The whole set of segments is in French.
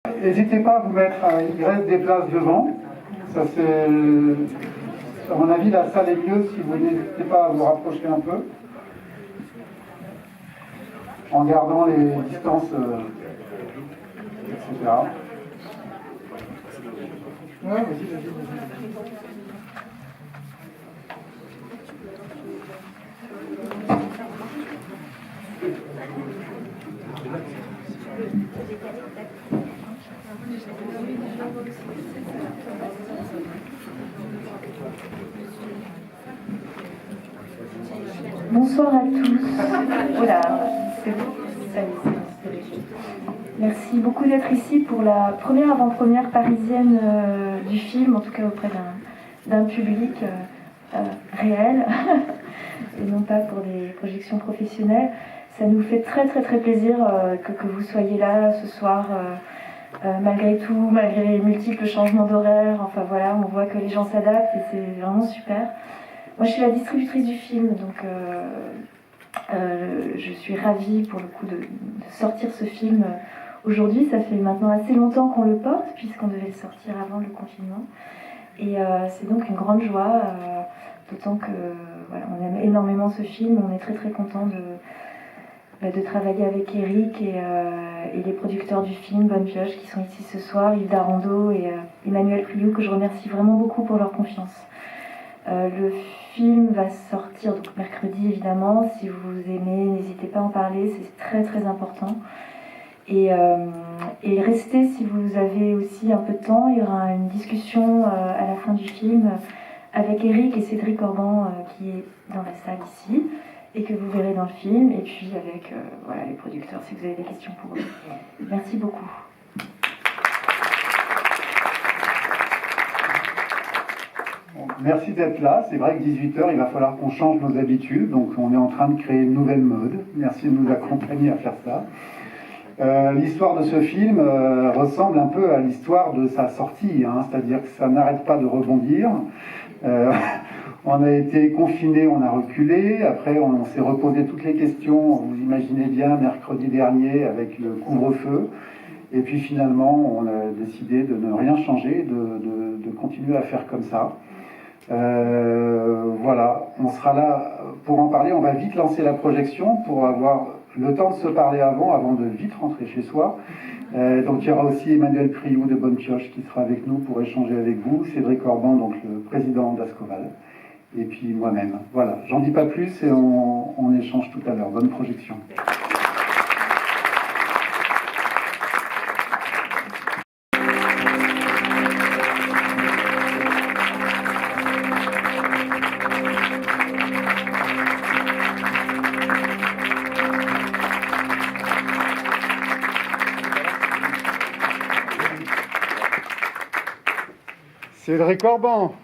N'hésitez pas à vous mettre, il reste des places devant. Ça c'est, à mon avis, la salle est mieux si vous n'hésitez pas à vous rapprocher un peu, en gardant les distances, etc. Ouais, vas-y. Bonsoir à tous. Voilà. Merci beaucoup d'être ici pour la première avant-première parisienne du film, en tout cas auprès d'un public réel, et non pas pour des projections professionnelles. Ça nous fait très très très plaisir que vous soyez là ce soir, malgré tout, malgré les multiples changements d'horaire. Enfin voilà, on voit que les gens s'adaptent et c'est vraiment super. Moi je suis la distributrice du film, donc je suis ravie pour le coup de sortir ce film aujourd'hui. Ça fait maintenant assez longtemps qu'on le porte, puisqu'on devait le sortir avant le confinement. Et c'est donc une grande joie, d'autant que voilà, on aime énormément ce film. On est très très content de travailler avec Eric et les producteurs du film, Bonne Pioche, qui sont ici ce soir, Yves Darando et Emmanuel Priou, que je remercie vraiment beaucoup pour leur confiance. Le film va sortir donc mercredi évidemment. Si vous aimez, n'hésitez pas à en parler, c'est très très important. Et restez si vous avez aussi un peu de temps. Il y aura une discussion à la fin du film avec Eric et Cédric Orban qui est dans la salle ici et que vous verrez dans le film, et puis avec voilà, les producteurs si vous avez des questions pour eux. Merci beaucoup. Merci d'être là. C'est vrai que 18h, il va falloir qu'on change nos habitudes. Donc on est en train de créer une nouvelle mode. Merci de nous accompagner à faire ça. L'histoire de ce film ressemble un peu à l'histoire de sa sortie. C'est-à-dire que ça n'arrête pas de rebondir. On a été confinés, on a reculé. Après, on s'est reposé toutes les questions. Vous imaginez bien, mercredi dernier, avec le couvre-feu. Et puis finalement, on a décidé de ne rien changer, de continuer à faire comme ça. Voilà, on sera là pour en parler. On va vite lancer la projection pour avoir le temps de se parler avant de vite rentrer chez soi. Donc il y aura aussi Emmanuel Priou de Bonne Pioche qui sera avec nous pour échanger avec vous, Cédric Orban, donc le président d'Ascoval, et puis moi-même. Voilà, j'en dis pas plus et on échange tout à l'heure. Bonne projection. Cédric Orban.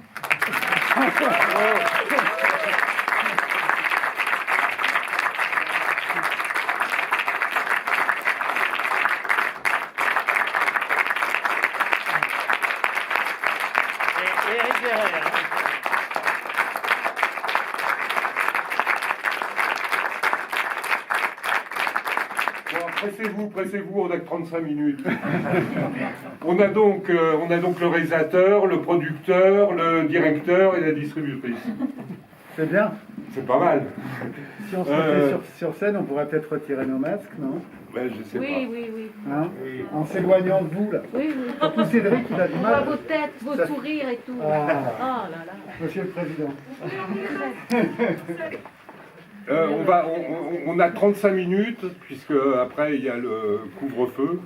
Pressez-vous, on a que 35 minutes. On a donc le réalisateur, le producteur, le directeur et la distributrice. C'est bien. C'est pas mal. Si on se mettait sur scène, on pourrait peut-être retirer nos masques, non? Ben, je sais pas. Oui. Hein, en s'éloignant de vous, là. Oui. Surtout Cédric, il a du On mal. voit vos têtes, vos sourires et tout. Ah. Oh là là. Monsieur le Président. On a 35 minutes, puisque après il y a le couvre-feu.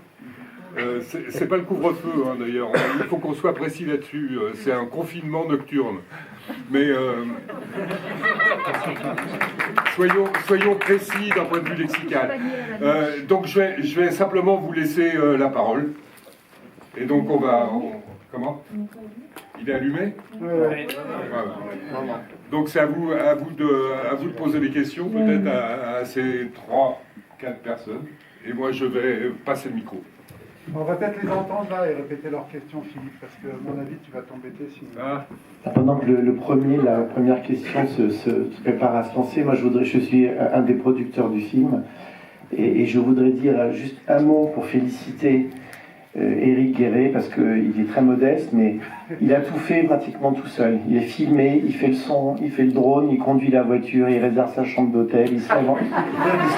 C'est pas le couvre-feu d'ailleurs, il faut qu'on soit précis là-dessus, c'est un confinement nocturne. Mais soyons précis d'un point de vue lexical. Donc je vais simplement vous laisser la parole. Et donc comment? Il est allumé? Ouais. Voilà. Donc c'est à vous de poser des questions, peut-être à ces 3-4 personnes. Et moi je vais passer le micro. On va peut-être les entendre là et répéter leurs questions, Philippe, parce que à mon avis tu vas t'embêter sinon. Pendant que la première question se prépare à se lancer, moi je suis un des producteurs du film et je voudrais dire juste un mot pour féliciter Éric Guéret, parce qu'il est très modeste, mais il a tout fait pratiquement tout seul. Il est filmé, il fait le son, il fait le drone, il conduit la voiture, il réserve sa chambre d'hôtel, il se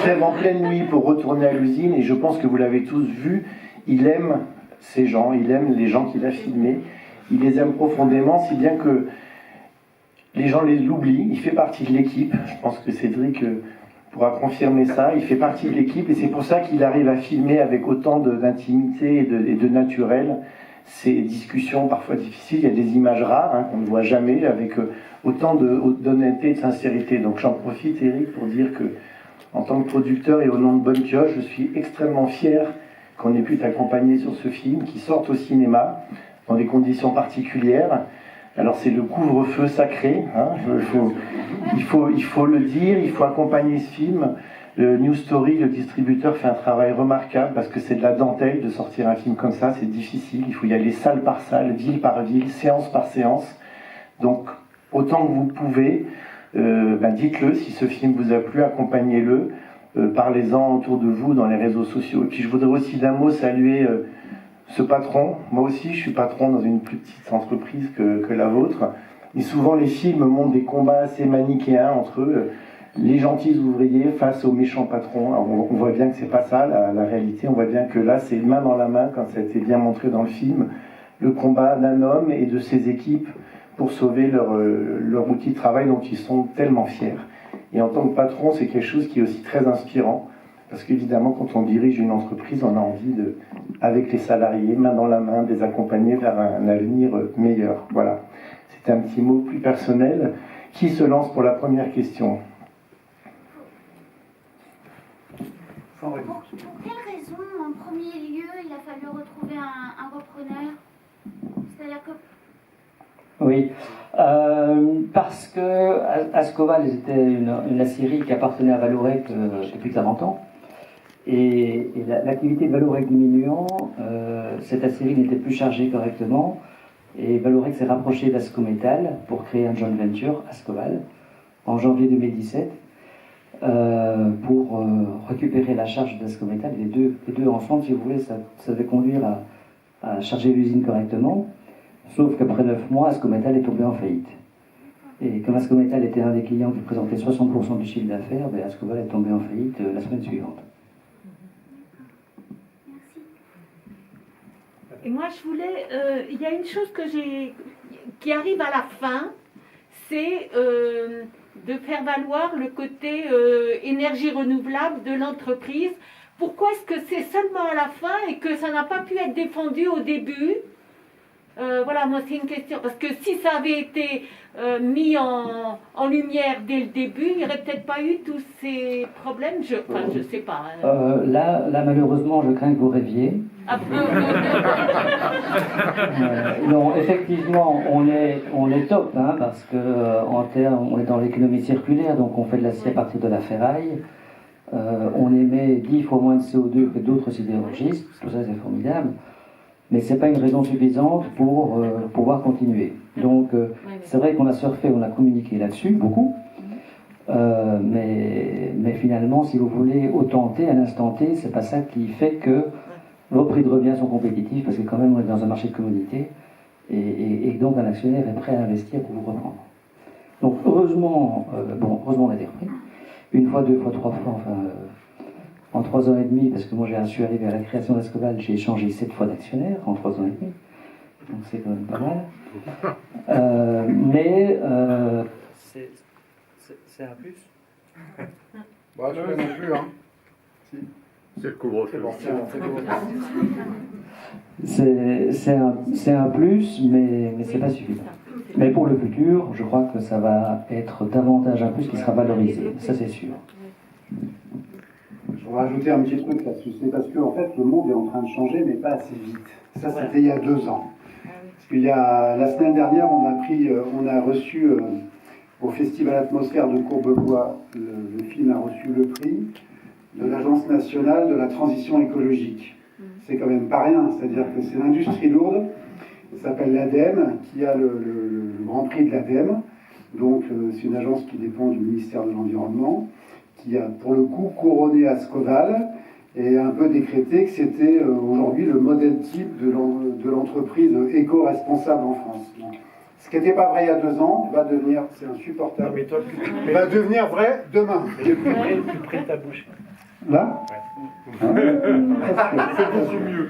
lève en pleine nuit pour retourner à l'usine, et je pense que vous l'avez tous vu, il aime ces gens, il aime les gens qu'il a filmés, il les aime profondément, si bien que les gens l'oublient, il fait partie de l'équipe, je pense que Cédric pourra confirmer ça, il fait partie de l'équipe et c'est pour ça qu'il arrive à filmer avec autant d'intimité et de naturel ces discussions parfois difficiles. Il y a des images rares qu'on ne voit jamais avec autant d'honnêteté et de sincérité. Donc j'en profite, Eric, pour dire que en tant que producteur et au nom de Bonne Pioche, je suis extrêmement fier qu'on ait pu t'accompagner sur ce film, qui sorte au cinéma dans des conditions particulières. Alors c'est le couvre-feu sacré, il faut le dire, il faut accompagner ce film. Le New Story, le distributeur, fait un travail remarquable parce que c'est de la dentelle de sortir un film comme ça, c'est difficile, il faut y aller salle par salle, ville par ville, séance par séance. Donc autant que vous pouvez, dites-le si ce film vous a plu, accompagnez-le, parlez-en autour de vous dans les réseaux sociaux. Et puis je voudrais aussi d'un mot saluer ce patron. Moi aussi, je suis patron dans une plus petite entreprise que la vôtre. Et souvent, les films montrent des combats assez manichéens entre les gentils ouvriers face aux méchants patrons. Alors, on voit bien que c'est pas ça la réalité. On voit bien que là, c'est main dans la main, quand ça a été bien montré dans le film, le combat d'un homme et de ses équipes pour sauver leur outil de travail dont ils sont tellement fiers. Et en tant que patron, c'est quelque chose qui est aussi très inspirant. Parce qu'évidemment, quand on dirige une entreprise, on a envie avec les salariés, main dans la main, de les accompagner vers un avenir meilleur. Voilà. C'est un petit mot plus personnel. Qui se lance pour la première question ? Pour quelle raison, en premier lieu, il a fallu retrouver un repreneur ? C'est-à-dire que... Oui, parce que Ascoval était une aciérie qui appartenait à Vallourec depuis 40 ans. Et l'activité de Vallourec diminuant, cette aciérie n'était plus chargée correctement. Et Vallourec s'est rapproché d'Ascométal pour créer un joint venture, Ascoval, en janvier 2017, pour récupérer la charge d'Ascométal. Les deux ensemble, si vous voulez, ça devait conduire à charger l'usine correctement. Sauf qu'après 9 mois, Ascométal est tombé en faillite. Et comme Ascométal était un des clients qui présentait 60% du chiffre d'affaires, Ascoval est tombé en faillite la semaine suivante. Et moi, je voulais... Il y a une chose qui arrive à la fin, c'est de faire valoir le côté énergie renouvelable de l'entreprise. Pourquoi est-ce que c'est seulement à la fin et que ça n'a pas pu être défendu au début ? Voilà, moi c'est une question, parce que si ça avait été mis en lumière dès le début, il n'y aurait peut-être pas eu tous ces problèmes, je sais pas. Là, malheureusement, je crains que vous rêviez. Ah, non, effectivement, on est top, parce que on est dans l'économie circulaire, donc on fait de l'acier à partir de la ferraille. On émet 10 fois moins de CO2 que d'autres sidérurgistes, tout ça c'est formidable. Mais ce n'est pas une raison suffisante pour pouvoir continuer. Donc, c'est vrai qu'on a surfé, on a communiqué là-dessus, beaucoup. Mais finalement, si vous voulez, au temps T, à l'instant T, c'est pas ça qui fait que vos prix de revient sont compétitifs, parce que quand même, on est dans un marché de commodité, et donc un actionnaire est prêt à investir pour vous reprendre. Donc, heureusement, on a des repris. Une fois, 2 fois, 3 fois, en 3 ans et demi, parce que moi je suis arrivé à la création d'Ascoval, j'ai changé 7 fois d'actionnaire en 3 ans et demi. Donc c'est quand même pas mal. Mais c'est un plus. Bah, je ne plus, hein. Si. C'est le couvre-feu. C'est un plus, mais c'est pas suffisant. Mais pour le futur, je crois que ça va être davantage un plus qui sera valorisé. Ça c'est sûr. Je vais rajouter un petit truc là-dessus. C'est parce que en fait, le monde est en train de changer, mais pas assez vite. Ça, c'était il y a 2 ans. Parce qu'il y a, la semaine dernière, on a reçu au Festival Atmosphère de Courbevoie, le film a reçu le prix de l'Agence nationale de la transition écologique. C'est quand même pas rien. C'est-à-dire que c'est l'industrie lourde, ça s'appelle l'ADEME, qui a le grand prix de l'ADEME. Donc, c'est une agence qui dépend du ministère de l'Environnement, qui a pour le coup couronné Ascoval et un peu décrété que c'était aujourd'hui le modèle type de l'entreprise éco-responsable en France. Donc, ce qui n'était pas vrai il y a 2 ans va devenir, c'est insupportable, va devenir vrai demain. Plus près de ta bouche. Là C'est beaucoup mieux.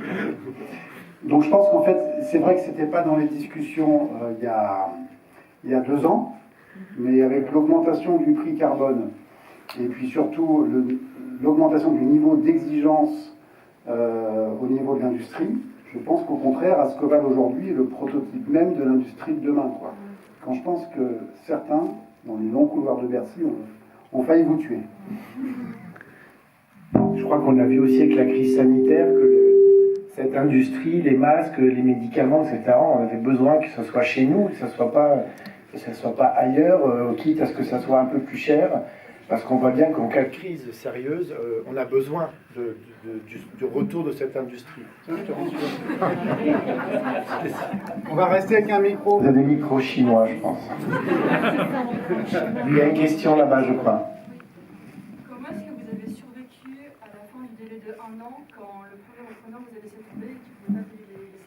Donc je pense qu'en fait, c'est vrai que ce n'était pas dans les discussions il y a 2 ans, mais avec l'augmentation du prix carbone, et puis surtout l'augmentation du niveau d'exigence au niveau de l'industrie, je pense qu'au contraire, Ascoval aujourd'hui est le prototype même de l'industrie de demain, quoi. Quand je pense que certains, dans les longs couloirs de Bercy, ont failli vous tuer. Je crois qu'on a vu aussi avec la crise sanitaire que cette industrie, les masques, les médicaments, etc., on avait besoin que ce soit chez nous, que ce ne soit pas ailleurs, quitte à ce que ça soit un peu plus cher, parce qu'on voit bien qu'en cas de crise sérieuse, on a besoin du retour de cette industrie. On va rester avec un micro. Vous avez des micros chinois, je pense. Il y a une question là-bas, je crois. Comment est-ce que vous avez survécu à la fin du délai de 1 an quand le premier repreneur vous a laissé tomber et qu'il ne pouvait pas payer les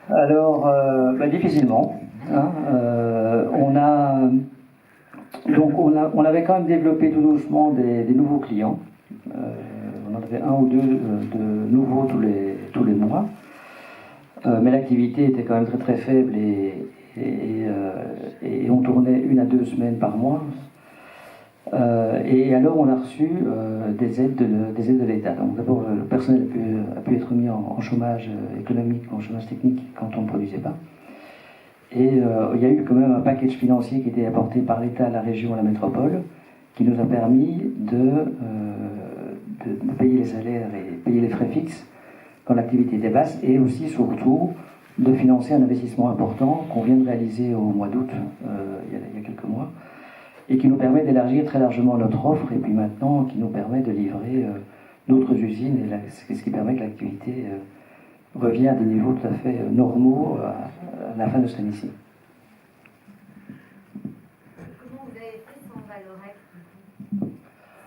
salaires? Alors, difficilement. Hein, on avait quand même développé tout doucement des nouveaux clients. On en avait 1 ou 2 de nouveaux tous les mois. Mais l'activité était quand même très très faible et on tournait 1 à 2 semaines par mois. Et alors on a reçu des aides de l'État. Donc d'abord le personnel a pu être mis en chômage économique, en chômage technique quand on ne produisait pas. Et il y a eu quand même un package financier qui était apporté par l'État, la région, la métropole, qui nous a permis de payer les salaires et payer les frais fixes quand l'activité était basse, et aussi surtout de financer un investissement important qu'on vient de réaliser au mois d'août, il y a quelques mois, et qui nous permet d'élargir très largement notre offre, et puis maintenant qui nous permet de livrer d'autres usines, et ce qui permet que l'activité revient à des niveaux tout à fait normaux à la fin de cette année-ci. Comment vous avez fait sans Vallourec?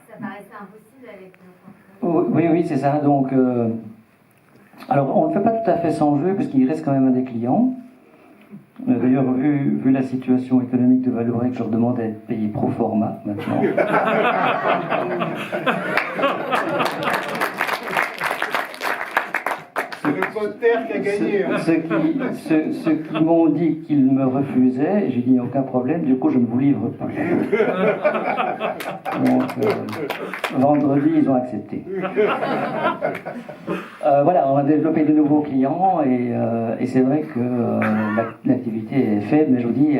Ça paraissait impossible avec notre entreprise. Oui, c'est ça. Donc, alors, on ne fait pas tout à fait sans jeu, parce qu'il reste quand même un des clients. D'ailleurs, vu la situation économique de Vallourec, je leur demande d'être payé pro forma maintenant. C'est le poster qui a gagné. Ceux qui m'ont dit qu'ils me refusaient, j'ai dit aucun problème, du coup je ne vous livre pas. Donc, vendredi, ils ont accepté. Voilà, on a développé de nouveaux clients et c'est vrai que l'activité est faible, mais je vous dis,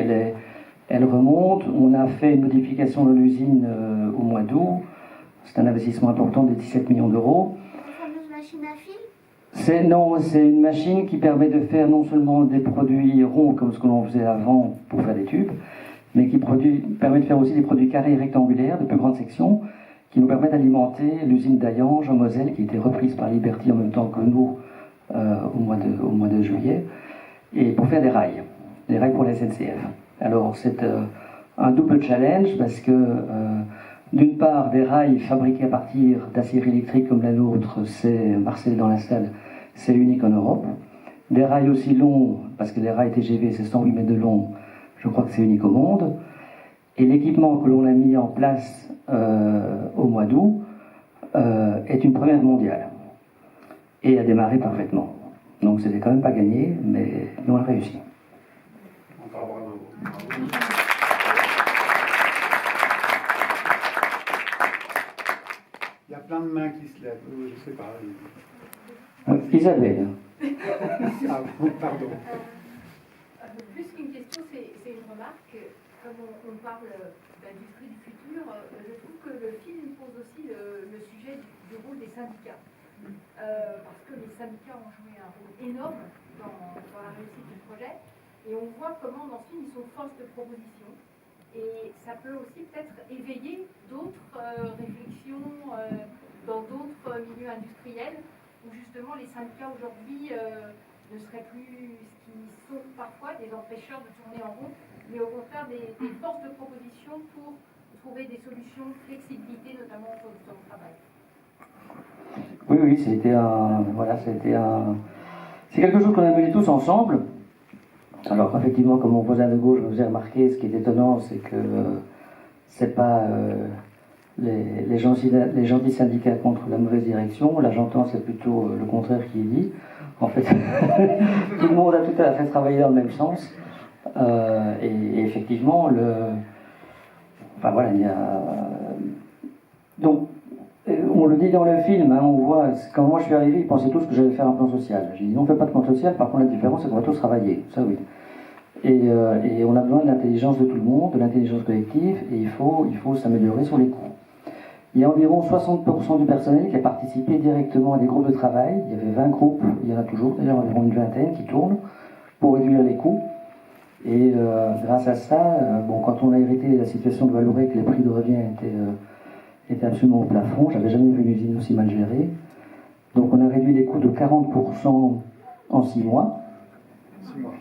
elle remonte. On a fait une modification de l'usine au mois d'août. C'est un investissement important de 17 millions d'euros. La fameuse machine à fil? C'est une machine qui permet de faire non seulement des produits ronds comme ce que l'on faisait avant pour faire des tubes, mais qui permet de faire aussi des produits carrés et rectangulaires de plus grande section, qui nous permettent d'alimenter l'usine d'Ayange en Moselle, qui a été reprise par Liberty en même temps que nous au mois de juillet, et pour faire des rails pour la SNCF. Alors c'est un double challenge parce que d'une part, des rails fabriqués à partir d'acier électrique comme la nôtre, c'est Marcel dans la salle, c'est unique en Europe. Des rails aussi longs, parce que les rails TGV c'est 108 mètres de long, je crois que c'est unique au monde. Et l'équipement que l'on a mis en place au mois d'août est une première mondiale et a démarré parfaitement. Donc c'était quand même pas gagné, mais on a réussi. Encore bravo. Il y a plein de mains qui se lèvent. Je sais pas. Isabelle. Ah, pardon. Plus qu'une question, c'est une remarque. Comme on parle d'industrie du futur, je trouve que le film pose aussi le sujet du rôle des syndicats. Parce que les syndicats ont joué un rôle énorme dans la réussite du projet. Et on voit comment dans ce film ils sont force de proposition. Et ça peut aussi peut-être éveiller d'autres réflexions dans d'autres milieux industriels où justement les syndicats aujourd'hui ne seraient plus ce qui sont parfois des empêcheurs de tourner en rond, mais au contraire des forces de proposition pour trouver des solutions, flexibilité, notamment autour du temps de travail. Oui, oui, c'était un. Voilà, c'est quelque chose qu'on a mené tous ensemble. Alors, effectivement, comme mon voisin de gauche vous a remarqué, ce qui est étonnant, c'est que c'est pas les gentils syndicats contre la mauvaise direction. Là, j'entends, c'est plutôt le contraire qui est dit. En fait, tout le monde a tout à fait travaillé dans le même sens. Et effectivement, enfin voilà, il y a. Donc, on le dit dans le film, hein, on voit, quand moi je suis arrivé, ils pensaient tous que j'allais faire un plan social. J'ai dit non, on ne fait pas de plan social, par contre la différence c'est qu'on va tous travailler, ça oui. Et on a besoin de l'intelligence de tout le monde, de l'intelligence collective, et il faut s'améliorer sur les coûts. Il y a environ 60% du personnel qui a participé directement à des groupes de travail. Il y avait 20 groupes, il y en a toujours d'ailleurs environ une vingtaine qui tournent pour réduire les coûts. Et grâce à ça, quand on a hérité de la situation de Vallourec, que les prix de revient étaient absolument au plafond, j'avais jamais vu une usine aussi mal gérée. Donc on a réduit les coûts de 40% en 6 mois. 6 mois.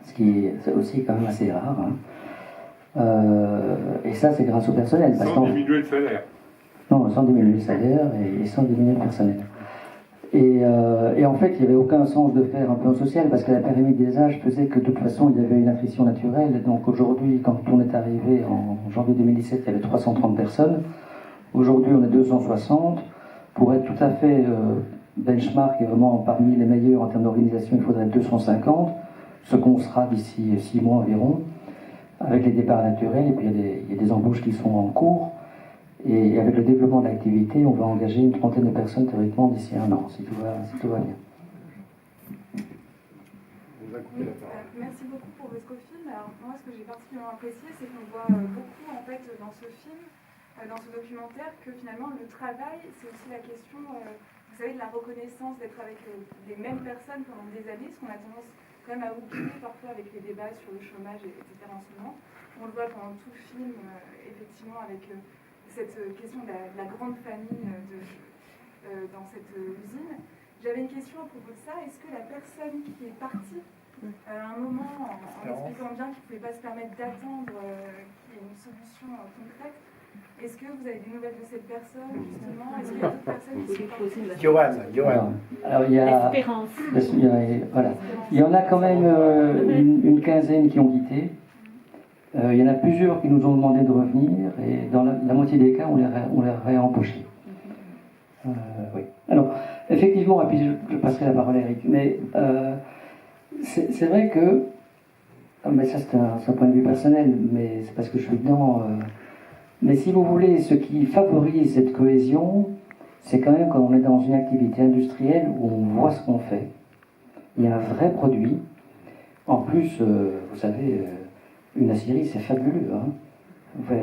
Ce qui est aussi quand même assez rare. Hein. Et ça, c'est grâce au personnel. Sans diminuer le salaire. Non, sans diminuer le salaire et sans diminuer le personnel. Et en fait, il n'y avait aucun sens de faire un plan social parce que la pyramide des âges faisait que de toute façon, il y avait une attrition naturelle. Et donc aujourd'hui, quand on est arrivé en janvier 2017, il y avait 330 personnes. Aujourd'hui, on est 260. Pour être tout à fait benchmark et vraiment parmi les meilleurs en termes d'organisation, il faudrait 250. Ce qu'on sera d'ici 6 mois environ, avec les départs naturels, et puis il y a des embauches qui sont en cours. Et avec le développement de l'activité, on va engager une trentaine de personnes théoriquement d'ici 1 an, si tout va bien. Merci beaucoup pour votre film. Alors moi, ce que j'ai particulièrement apprécié, c'est qu'on voit beaucoup en fait dans ce film, dans ce documentaire, que finalement le travail, c'est aussi la question, vous savez, de la reconnaissance, d'être avec les mêmes personnes pendant des années, ce qu'on a tendance quand même à oublier parfois avec les débats sur le chômage, etc. en ce moment. On le voit pendant tout le film, effectivement, avec cette question de la grande famille dans cette usine. J'avais une question à propos de ça. Est-ce que la personne qui est partie à un moment en expliquant bien qu'il ne pouvait pas se permettre d'attendre qu'il y ait une solution concrète, est-ce que vous avez des nouvelles de cette personne, justement? Est-ce qu'il y a d'autres personnes qui sont parties? Johan. Alors, il y a... L'espérance. Voilà. Il y en a quand même une quinzaine qui ont quitté. Il y en a plusieurs qui nous ont demandé de revenir, et dans la moitié des cas, on les réembauchait. Oui. Alors, effectivement, et puis je passerai la parole à Eric, mais c'est vrai que, mais ça c'est un point de vue personnel, mais c'est parce que je suis dedans, mais si vous voulez, ce qui favorise cette cohésion, c'est quand même quand on est dans une activité industrielle où on voit ce qu'on fait. Il y a un vrai produit. En plus, vous savez, une aciérie, c'est fabuleux. Hein.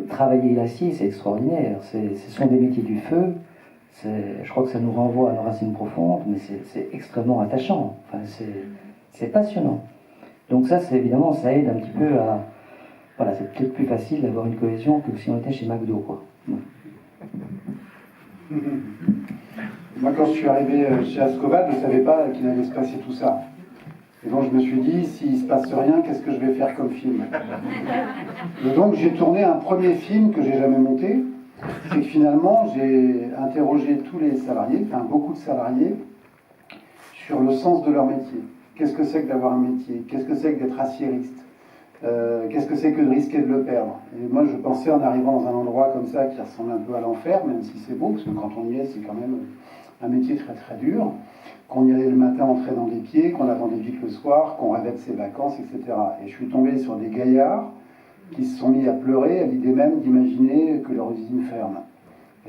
Travailler l'acier, c'est extraordinaire. Ce sont des métiers du feu. Je crois que ça nous renvoie à nos racines profondes, mais c'est extrêmement attachant. Enfin, c'est passionnant. Donc ça, évidemment, ça aide un petit peu à... Voilà, c'est peut-être plus facile d'avoir une cohésion que si on était chez McDo, quoi. Ouais. Moi, quand je suis arrivé chez Ascoval, je ne savais pas qu'il allait se passer tout ça. Et donc, je me suis dit, s'il ne se passe rien, qu'est-ce que je vais faire comme film? Et donc, j'ai tourné un premier film que j'ai jamais monté. C'est que finalement, j'ai interrogé tous les salariés, enfin beaucoup de salariés, sur le sens de leur métier. Qu'est-ce que c'est que d'avoir un métier? Qu'est-ce que c'est que d'être aciériste? Qu'est-ce que c'est que de risquer de le perdre? Et moi, je pensais en arrivant dans un endroit comme ça qui ressemble un peu à l'enfer, même si c'est beau, parce que quand on y est, c'est quand même un métier très très dur, qu'on y allait le matin en traînant des pieds, qu'on attendait vite le soir, qu'on rêvait de ses vacances, etc. Et je suis tombé sur des gaillards qui se sont mis à pleurer à l'idée même d'imaginer que leur usine ferme.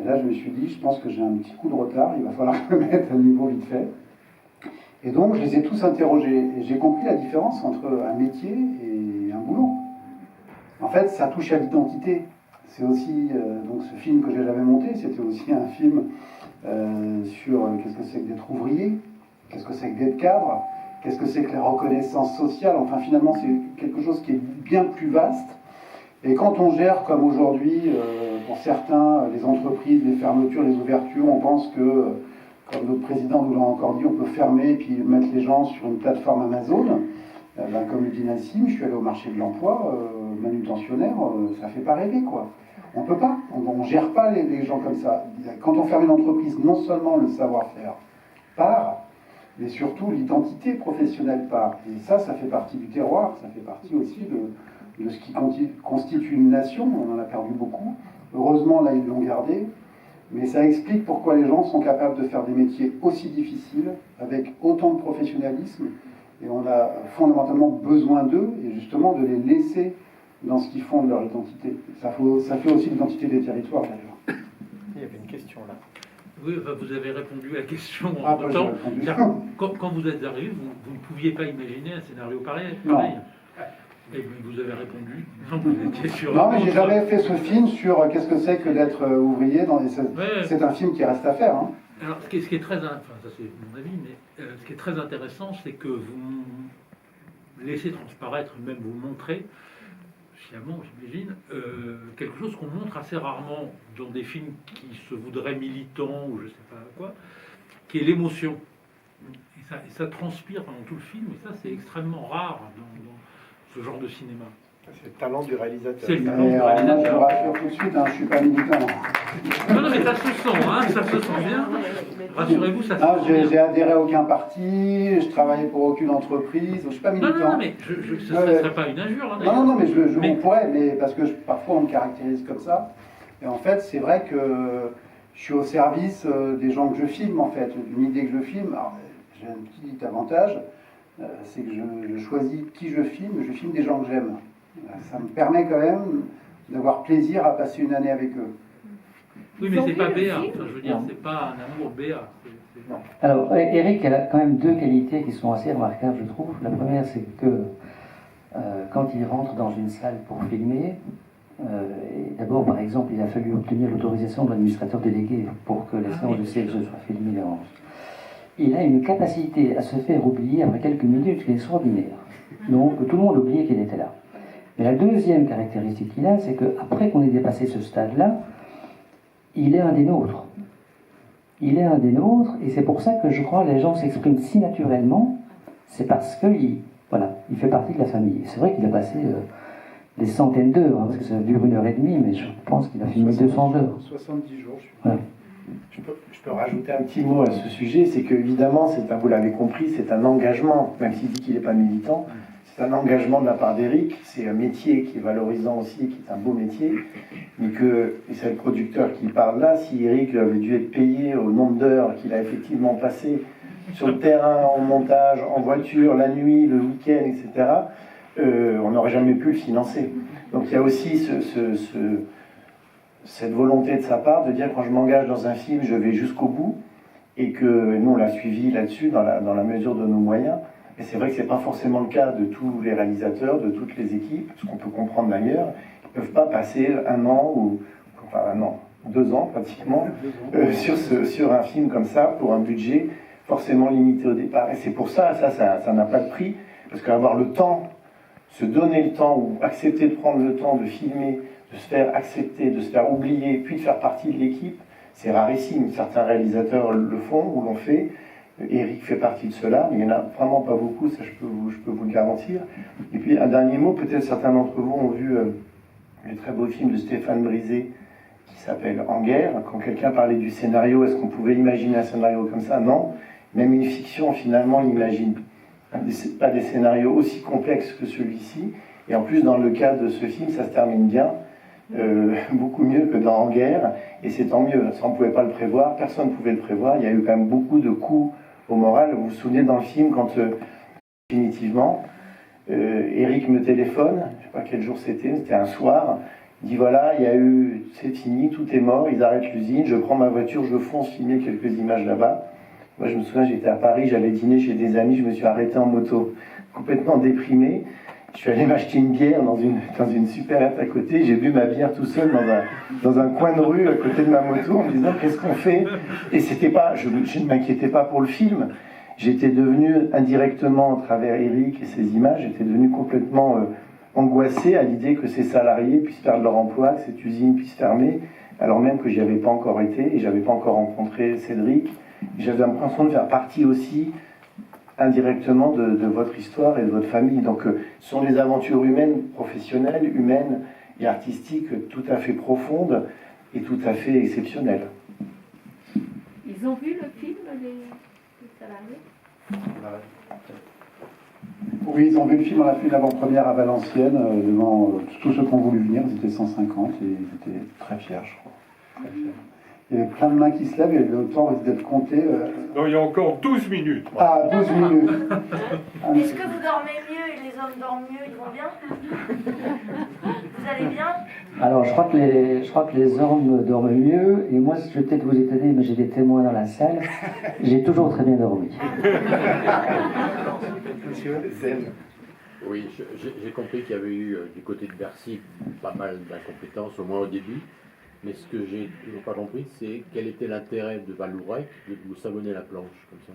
Et là, je me suis dit, je pense que j'ai un petit coup de retard, il va falloir me mettre à niveau vite fait. Et donc, je les ai tous interrogés. Et j'ai compris la différence entre un métier et un boulot. En fait, ça touche à l'identité. C'est aussi, donc ce film que j'ai jamais monté, c'était aussi un film sur qu'est-ce que c'est que d'être ouvrier, qu'est-ce que c'est que d'être cadre, qu'est-ce que c'est que la reconnaissance sociale. Enfin, finalement, c'est quelque chose qui est bien plus vaste. Et quand on gère, comme aujourd'hui, pour certains, les entreprises, les fermetures, les ouvertures, on pense que, comme notre président nous l'a encore dit, on peut fermer et puis mettre les gens sur une plateforme Amazon. Comme le dit Nassim, je suis allé au marché de l'emploi, manutentionnaire, ça fait pas rêver, quoi. On ne peut pas, on ne gère pas les gens comme ça. Quand on ferme une entreprise, non seulement le savoir-faire part, mais surtout l'identité professionnelle part. Et ça fait partie du terroir, ça fait partie aussi de ce qui constitue une nation. On en a perdu beaucoup. Heureusement, là, ils l'ont gardé. Mais ça explique pourquoi les gens sont capables de faire des métiers aussi difficiles, avec autant de professionnalisme. Et on a fondamentalement besoin d'eux, et justement de les laisser dans ce qu'ils font de leur identité. Ça fait aussi l'identité des territoires, d'ailleurs. Il y avait une question là. Oui, enfin, vous avez répondu à la question Ah, en bah, même temps. j'ai répondu. Quand vous êtes arrivé, vous ne pouviez pas imaginer un scénario pareil. Non. Et puis vous avez répondu. Non, vous étiez sur. Non, mais j'ai jamais fait ce film sur qu'est-ce que c'est que d'être ouvrier. C'est un film qui reste à faire. Hein. Alors, ce qui est très, enfin, ça c'est mon avis, mais ce qui est très intéressant, c'est que vous laissez transparaître, même vous montrer, sciemment, j'imagine, quelque chose qu'on montre assez rarement dans des films qui se voudraient militants ou je sais pas quoi, qui est l'émotion. Et ça transpire pendant tout le film, et ça c'est extrêmement rare dans ce genre de cinéma. C'est le talent du réalisateur. C'est le talent Mais du je vous réalisateur. rassure tout de suite, hein, je ne suis pas militant. Non, mais ça se sent, hein, ça se sent bien. Rassurez-vous, ça se Ah, sent bien. j'ai adhéré à aucun parti, je travaille pour aucune entreprise, je ne suis pas militant. Non, mais ce ne serait pas une injure. Hein, non, mais on pourrait, mais parce que parfois on me caractérise comme ça. Et en fait, c'est vrai que je suis au service des gens que je filme, en fait, d'une idée que je filme. Alors, j'ai un petit avantage, c'est que je choisis qui je filme des gens que j'aime. Ça me permet quand même d'avoir plaisir à passer une année avec eux. Oui, mais c'est pas béat. Enfin, je veux dire, c'est pas un amour béat. Alors, Eric a quand même deux qualités qui sont assez remarquables, je trouve. La première, c'est que quand il rentre dans une salle pour filmer, d'abord, par exemple, il a fallu obtenir l'autorisation de l'administrateur délégué pour que la séance de CSE soit filmée d'avance. Il a une capacité à se faire oublier après quelques minutes qui est extraordinaire. Donc, tout le monde oubliait qu'il était là. Mais la deuxième caractéristique qu'il a, c'est qu'après qu'on ait dépassé ce stade-là, il est un des nôtres. Il est un des nôtres, et c'est pour ça que je crois que les gens s'expriment si naturellement, c'est parce qu'il fait partie de la famille. C'est vrai qu'il a passé des centaines d'heures, hein, parce que ça dure 1h30, mais je pense qu'il a filmé 200 heures. 70 jours, je suis. Voilà. Je peux rajouter un petit mot à ce sujet, c'est qu'évidemment, vous l'avez compris, c'est un engagement, même s'il dit qu'il n'est pas militant, c'est un engagement de la part d'Éric, c'est un métier qui est valorisant aussi, qui est un beau métier, mais et c'est le producteur qui parle là, si Éric avait dû être payé au nombre d'heures qu'il a effectivement passé sur le terrain, en montage, en voiture, la nuit, le week-end, etc., on n'aurait jamais pu le financer. Donc il y a aussi cette volonté de sa part de dire quand je m'engage dans un film, je vais jusqu'au bout, et que nous on l'a suivi là-dessus dans la mesure de nos moyens. Et c'est vrai que ce n'est pas forcément le cas de tous les réalisateurs, de toutes les équipes, ce qu'on peut comprendre d'ailleurs. Ils ne peuvent pas passer 1 an, ou 2 ans pratiquement, sur un film comme ça, pour un budget forcément limité au départ. Et c'est pour ça n'a pas de prix, parce qu'avoir le temps, se donner le temps, ou accepter de prendre le temps de filmer, de se faire accepter, de se faire oublier, puis de faire partie de l'équipe, c'est rarissime. Certains réalisateurs le font ou l'ont fait. Éric fait partie de cela, mais il n'y en a vraiment pas beaucoup, ça je peux vous le garantir. Et puis un dernier mot, peut-être certains d'entre vous ont vu le très beau film de Stéphane Brisé qui s'appelle En guerre. Quand quelqu'un parlait du scénario, est-ce qu'on pouvait imaginer un scénario comme ça? Non. Même une fiction, finalement, l'imagine. Pas des scénarios aussi complexes que celui-ci. Et en plus, dans le cas de ce film, ça se termine bien. Beaucoup mieux que dans En guerre, et c'est tant mieux. Ça, on ne pouvait pas le prévoir, personne ne pouvait le prévoir. Il y a eu quand même beaucoup de coups au moral. Vous vous souvenez dans le film, quand définitivement, Éric me téléphone, je ne sais pas quel jour c'était un soir, il dit voilà, c'est fini, tout est mort, ils arrêtent l'usine, je prends ma voiture, je fonce filmer quelques images là-bas. Moi je me souviens, j'étais à Paris, j'allais dîner chez des amis, je me suis arrêté en moto, complètement déprimé. Je suis allé m'acheter une bière dans une supérette à côté. J'ai bu ma bière tout seul dans un coin de rue à côté de ma moto en me disant qu'est-ce qu'on fait. Et c'était pas, je ne m'inquiétais pas pour le film. J'étais devenu indirectement, à travers Éric et ses images, j'étais devenu complètement angoissé à l'idée que ces salariés puissent perdre leur emploi, que cette usine puisse fermer, alors même que j'y avais pas encore été et j'avais pas encore rencontré Cédric. J'avais l'impression de faire partie aussi indirectement de votre histoire et de votre famille. Donc ce sont des aventures humaines, professionnelles, humaines, et artistique tout à fait profonde et tout à fait exceptionnelle. Ils ont vu le film, les salariés? Oui, ils ont vu le film, on a fait une avant-première à Valenciennes, devant tous ceux qui ont voulu venir, ils étaient 150 et ils étaient très fiers, je crois. Très fiers. Il y avait plein de mains qui se lèvent et le temps risque d'être compté. Non, il y a encore 12 minutes. Ah, 12 minutes. Est-ce que vous dormez mieux et les hommes dorment mieux, ils vont bien? Vous allez bien? Alors, je crois que les hommes dorment mieux, et moi, je vais peut-être vous étonner, mais j'ai des témoins dans la salle, j'ai toujours très bien dormi. Monsieur Zen. Oui, j'ai compris qu'il y avait eu du côté de Bercy pas mal d'incompétences, au moins au début. Mais ce que j'ai toujours pas compris, c'est quel était l'intérêt de Valourec de vous savonner la planche comme ça.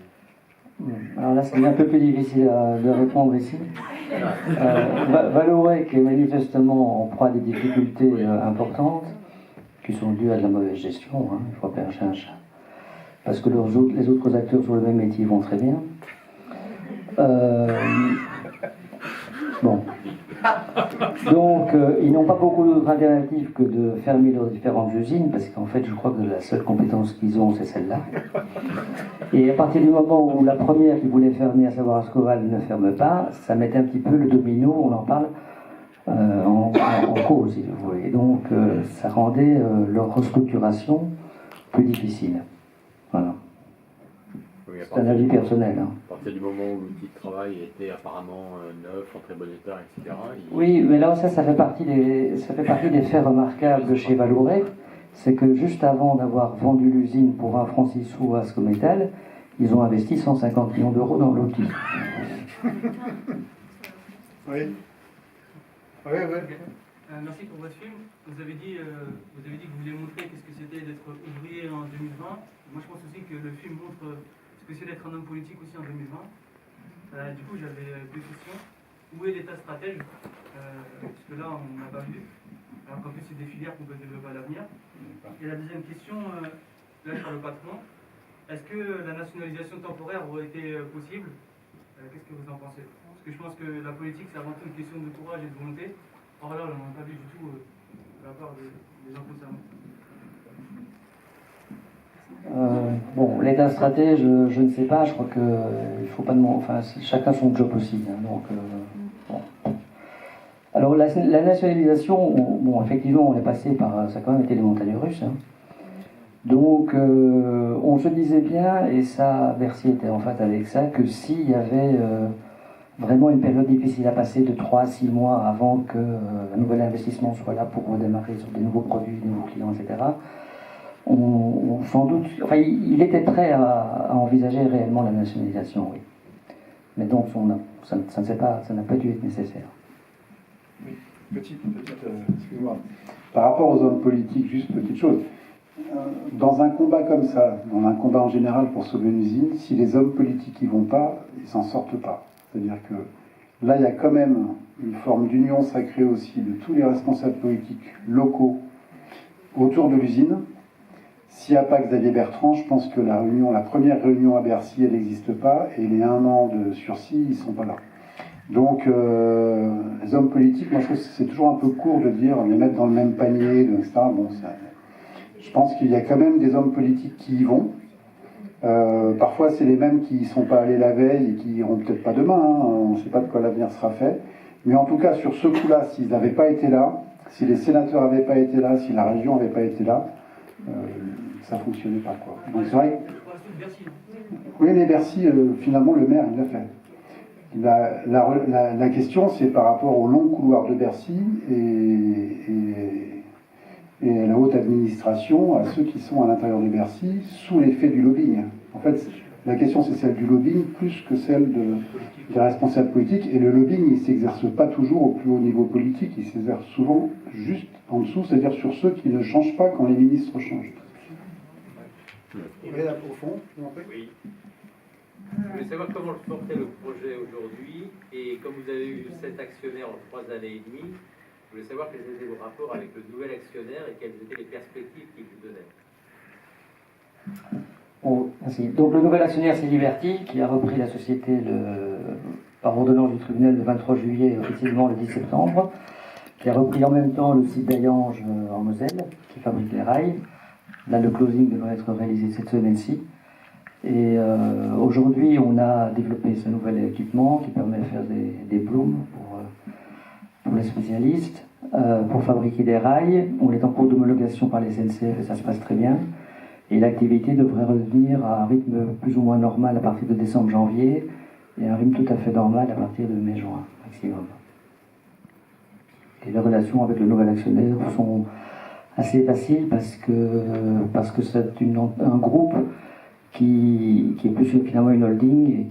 Alors là, c'est un peu plus difficile de répondre ici. Valourec est manifestement en proie à des difficultés importantes, qui sont dues à de la mauvaise gestion, hein, il faut appeler un chat un chat. Parce que les autres acteurs sur le même métier vont très bien. Bon. Donc, ils n'ont pas beaucoup d'autres alternatives que de fermer leurs différentes usines, parce qu'en fait, je crois que la seule compétence qu'ils ont, c'est celle-là. Et à partir du moment où la première qui voulait fermer, à savoir Ascoval, ne ferme pas, ça mettait un petit peu le domino, on en parle, en cause, si vous voulez. Donc, ça rendait leur restructuration plus difficile. Voilà. Oui, c'est un avis personnel. Hein. À partir du moment où l'outil de travail était apparemment neuf, en très bon état, etc. Oui, mais là, ça fait partie des faits remarquables de chez Valourec. C'est que juste avant d'avoir vendu l'usine pour 20 francs 6 sous à Ascométal, ils ont investi 150 millions d'euros dans l'outil. Oui. Merci pour votre film. Vous avez dit que vous vouliez montrer qu'est-ce que c'était d'être ouvrier en 2020. Moi, je pense aussi que le film montre ce que c'est d'être un homme politique aussi en 2020. Du coup, j'avais deux questions. Où est l'État stratège? Parce que là, on n'a pas vu. Alors qu'en plus, c'est des filières qu'on peut développer à l'avenir. Et la deuxième question, là, je parle au patron. Est-ce que la nationalisation temporaire aurait été possible? Qu'est-ce que vous en pensez? Parce que je pense que la politique, c'est avant tout une question de courage et de volonté. Or là, on n'en a pas vu du tout de la part des gens concernés. Bon, l'état stratège, je ne sais pas, je crois que il faut pas demander, enfin, chacun son job aussi. Hein, donc, bon. Alors, la nationalisation, bon, effectivement, on est passé par, ça a quand même été les montagnes russes. Hein. Donc, on se disait bien, et ça, Bercy était en fait avec ça, que s'il y avait vraiment une période difficile à passer de 3 à 6 mois avant que un nouvel investissement soit là pour redémarrer sur des nouveaux produits, des nouveaux clients, etc., on sans doute, enfin, il était prêt à envisager réellement la nationalisation, oui. Mais donc, ça n'a pas dû être nécessaire. Oui, excuse-moi. Par rapport aux hommes politiques, juste petite chose. Dans un combat comme ça, dans un combat en général pour sauver une usine, si les hommes politiques n'y vont pas, ils s'en sortent pas. C'est-à-dire que là, il y a quand même une forme d'union sacrée aussi de tous les responsables politiques locaux autour de l'usine. S'il n'y a pas Xavier Bertrand, je pense que la première réunion à Bercy, elle n'existe pas, et les 1 an de sursis, ils ne sont pas là. Donc, les hommes politiques, moi je trouve que c'est toujours un peu court de dire les mettre dans le même panier, etc. Bon, je pense qu'il y a quand même des hommes politiques qui y vont. Parfois, c'est les mêmes qui ne sont pas allés la veille et qui iront peut-être pas demain. Hein. On ne sait pas de quoi l'avenir sera fait. Mais en tout cas, sur ce coup-là, s'ils n'avaient pas été là, si les sénateurs n'avaient pas été là, si la région n'avait pas été là, ça ne fonctionnait pas. Quoi. Donc c'est vrai. Oui, mais Bercy, finalement, le maire, il l'a fait. La question, c'est par rapport au long couloir de Bercy et à la haute administration, à ceux qui sont à l'intérieur de Bercy, sous l'effet du lobbying. En fait, la question, c'est celle du lobbying plus que celle des responsables politiques. Et le lobbying, il ne s'exerce pas toujours au plus haut niveau politique, il s'exerce souvent juste en dessous, c'est-à-dire sur ceux qui ne changent pas quand les ministres changent. Et là, au fond, oui. Je voulais savoir comment je portais le projet aujourd'hui, et comme vous avez eu 7 actionnaires en 3 années et demie, je voulais savoir quels étaient vos rapports avec le nouvel actionnaire et quelles étaient les perspectives qu'il vous donnait. Bon, merci. Donc le nouvel actionnaire, c'est Liberty, qui a repris la société par ordonnance du tribunal le 23 juillet, officiellement le 10 septembre. qui a repris en même temps le site d'Ayange en Moselle, qui fabrique les rails. Là, le closing devrait être réalisé cette semaine-ci. Et aujourd'hui, on a développé ce nouvel équipement qui permet de faire des blooms pour les spécialistes, pour fabriquer des rails. On est en cours d'homologation par les SNCF et ça se passe très bien. Et l'activité devrait revenir à un rythme plus ou moins normal à partir de décembre-janvier et un rythme tout à fait normal à partir de mai-juin maximum. Et les relations avec le nouvel actionnaire sont assez faciles parce que c'est un groupe qui est plus finalement une holding et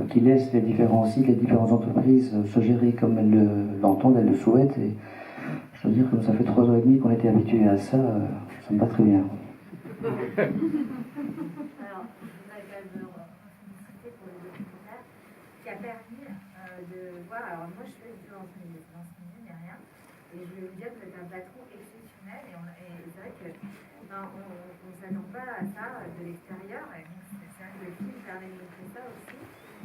qui laisse les différents sites, les différentes entreprises se gérer comme elles l'entendent, elles le souhaitent. Et je veux dire, comme ça fait 3 ans et demi qu'on était habitués à ça, ça me va très bien. Alors, je voudrais quand même citer pour le documentaire qui a permis de voir. Alors, moi, je fais dans ce milieu derrière, et je vais vous dire que vous êtes un patron exceptionnel, et c'est vrai que on ne s'attend pas à ça de l'extérieur, et donc c'est vrai que le film permet de montrer ça aussi,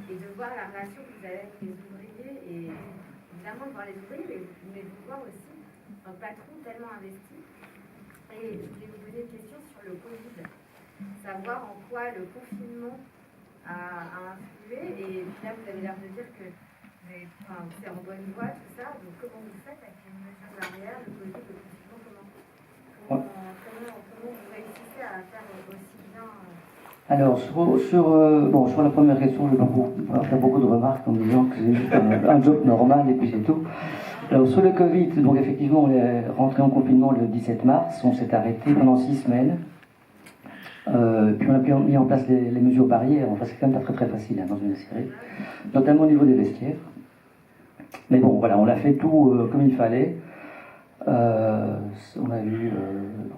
et de voir la relation que vous avez avec les ouvriers, et évidemment de voir les ouvriers, mais de voir aussi un patron tellement investi. Et je voulais vous poser une question sur le Covid, savoir en quoi le confinement a influé, et puis là vous avez l'air de dire que c'est en bonne voie tout ça, donc comment vous faites avec les mesures barrières, le Covid, le confinement, comment vous réussissez à faire aussi bien Alors, sur la première question, je vais faire beaucoup de remarques en disant que c'est juste un job normal et puis c'est tout. Alors, sur le Covid, donc effectivement, on est rentré en confinement le 17 mars, on s'est arrêté pendant 6 semaines. Puis on a mis en place les mesures barrières. Enfin, c'est quand même pas très très facile dans une série, notamment au niveau des vestiaires. Mais bon, voilà, on a fait tout comme il fallait. On a eu,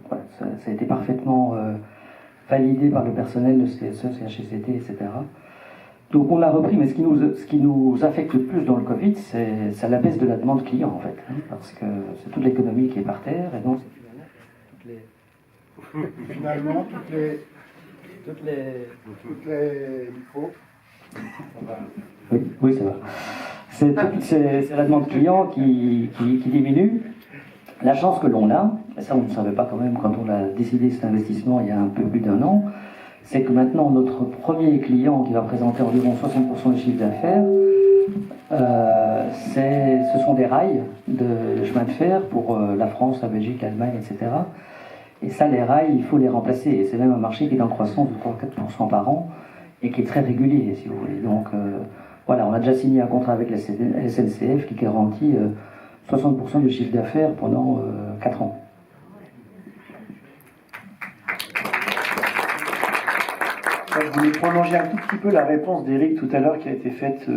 voilà, ça a été parfaitement validé par le personnel de CSE, CHSCT, etc. Donc on l'a repris, mais ce qui nous affecte le plus dans le Covid, c'est la baisse de la demande client, en fait, parce que c'est toute l'économie qui est par terre, et donc Finalement, toutes les micros. Oui, ça va. C'est la demande client qui diminue. La chance que l'on a, et ça on ne savait pas quand même quand on a décidé cet investissement il y a un peu plus d'1 an, c'est que maintenant notre premier client qui va représenter environ 60% du chiffre d'affaires, ce sont des rails de chemin de fer pour la France, la Belgique, l'Allemagne, etc. Et ça, les rails, il faut les remplacer. Et c'est même un marché qui est en croissance de 3-4% par an et qui est très régulier, si vous voulez. Donc voilà, on a déjà signé un contrat avec la SNCF qui garantit 60% du chiffre d'affaires pendant 4 ans. Je voulais prolonger un tout petit peu la réponse d'Éric tout à l'heure qui a été faite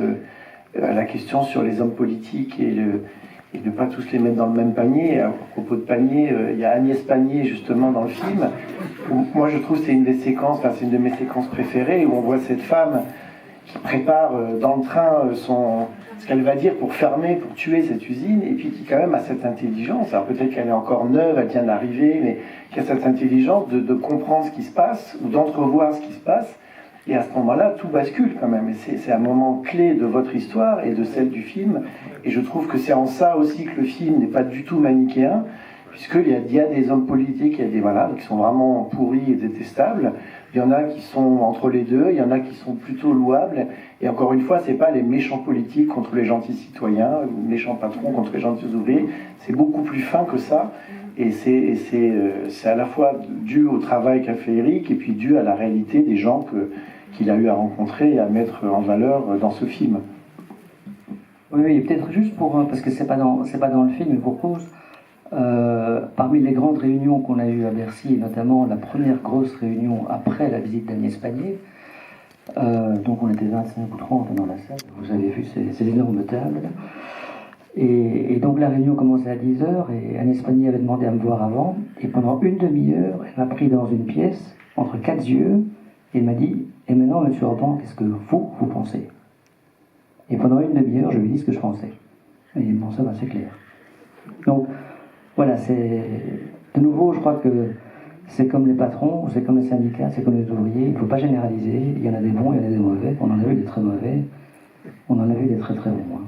à la question sur les hommes politiques et de ne pas tous les mettre dans le même panier. À propos de panier, il y a Agnès Pannier justement dans le film, où moi je trouve que c'est une de mes séquences préférées, où on voit cette femme qui prépare dans le train ce qu'elle va dire pour tuer cette usine, et puis qui quand même a cette intelligence, alors peut-être qu'elle est encore neuve, elle vient d'arriver, mais qui a cette intelligence de comprendre ce qui se passe, ou d'entrevoir ce qui se passe, et à ce moment-là, tout bascule quand même, et c'est un moment clé de votre histoire et de celle du film, et je trouve que c'est en ça aussi que le film n'est pas du tout manichéen, puisqu'il y a des hommes politiques, il y a des qui sont vraiment pourris et détestables, il y en a qui sont entre les deux, il y en a qui sont plutôt louables, et encore une fois, c'est pas les méchants politiques contre les gentils citoyens, ou les méchants patrons contre les gentils ouvriers, c'est beaucoup plus fin que ça, et c'est à la fois dû au travail qu'a fait Éric, et puis dû à la réalité des gens qu'il a eu à rencontrer et à mettre en valeur dans ce film. Oui, peut-être juste parce que c'est pas dans le film, mais pour cause. Parmi les grandes réunions qu'on a eues à Bercy, et notamment la première grosse réunion après la visite d'Agnès Pannier, donc on était 25 ou 30 dans la salle, vous avez vu ces énormes tables, et donc la réunion commençait à 10h, et Agnès Pannier avait demandé à me voir avant, et pendant une demi-heure, elle m'a pris dans une pièce, entre 4 yeux, et elle m'a dit « Et maintenant, monsieur Orban, qu'est-ce que vous pensez ?» Et pendant une demi-heure, je lui ai dit ce que je pensais. Et bon, ça va, c'est clair. Donc, voilà, de nouveau, je crois que c'est comme les patrons, c'est comme les syndicats, c'est comme les ouvriers, il ne faut pas généraliser, il y en a des bons, il y en a des mauvais, on en a vu des très mauvais, on en a vu des très très bons.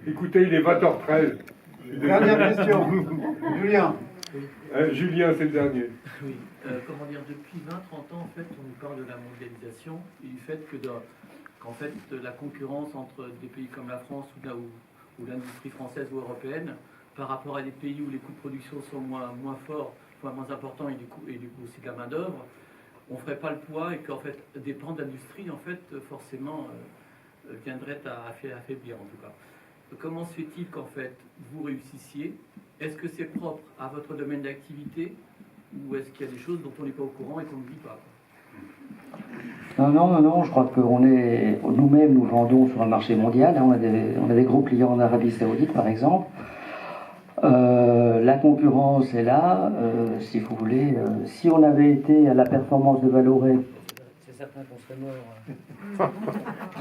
Écoutez, il est 20h13. Dernière question. Julien. Julien, c'est le dernier. Oui, comment dire, depuis 20-30 ans, en fait, on nous parle de la mondialisation et du fait qu'en fait, la concurrence entre des pays comme la France ou l'industrie française ou européenne, par rapport à des pays où les coûts de production sont moins forts, moins importants et du coup aussi de la main-d'œuvre, on ne ferait pas le poids et qu'en fait, des pans d'industrie, en fait, forcément, viendraient à affaiblir en tout cas. Comment se fait-il qu'en fait, vous réussissiez? Est-ce que c'est propre à votre domaine d'activité ou est-ce qu'il y a des choses dont on n'est pas au courant et qu'on ne dit pas? Non, je crois que nous-mêmes, nous vendons sur un marché mondial. On a des gros clients en Arabie Saoudite, par exemple. La concurrence est là, si vous voulez. Si on avait été à la performance de Valoré, c'est certain qu'on serait mort.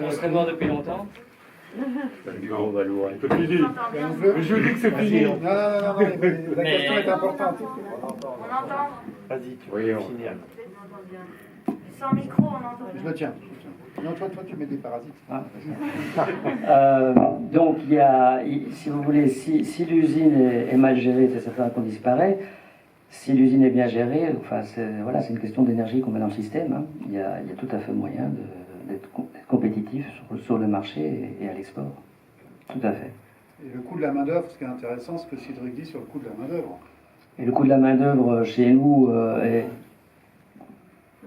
On serait mort depuis longtemps. C'est fini. Je dis que c'est fini. Non, la question est importante. On entend. Vas-y, tu Oui, peux on finir. Sans micro, on entend. Je le tiens. Non, toi, tu mets des parasites. Donc, si vous voulez, si l'usine est mal gérée, c'est certain qu'on disparaît. Si l'usine est bien gérée, enfin, c'est une question d'énergie qu'on met dans le système. Hein. Il y a tout à fait moyen d'être compétitif sur le marché et à l'export. Tout à fait. Et le coût de la main-d'œuvre, ce qui est intéressant, c'est que Cédric dit sur le coût de la main-d'œuvre. Et le coût de la main-d'œuvre chez nous est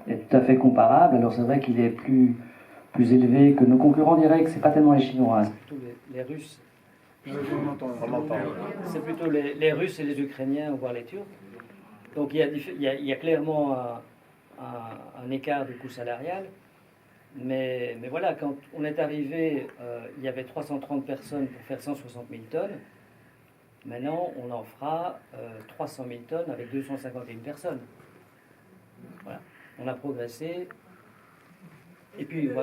tout à fait comparable. Alors, c'est vrai qu'il est plus élevé que nos concurrents directs. C'est pas tellement les Chinois, c'est plutôt les Russes. C'est plutôt les Russes et les Ukrainiens, voire les Turcs. Donc, il y a clairement un écart de coût salarial. Mais voilà, quand on est arrivé, il y avait 330 personnes pour faire 160 000 tonnes. Maintenant, on en fera 300 000 tonnes avec 251 personnes. Voilà, on a progressé. Et puis, Est-ce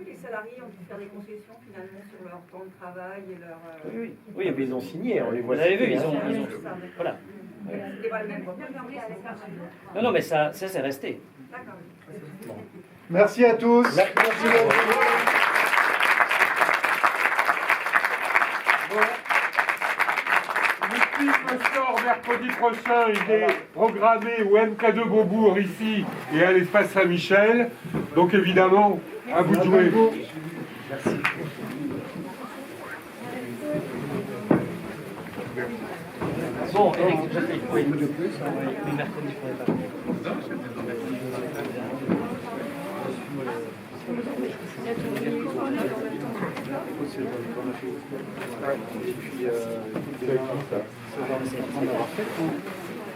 que les salariés ont dû faire des concessions finalement sur leur temps de travail et leur... Oui, mais ils ont signé, on les voit. Vous avez vu, ils ont voilà. C'était pas le même problème. Non, mais ça c'est resté. D'accord. Merci à tous. Merci Pastor, mercredi prochain, il est programmé au MK2 Beaubourg ici et à l'espace Saint-Michel. Donc évidemment, à vous de jouer. Merci. Bon, Eric, je fais oui, de plus. Oui, mercredi, je pourrais pas.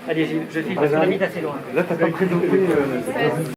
Allez, je file, parce qu'on habite assez loin. Là, t'as pas présenté.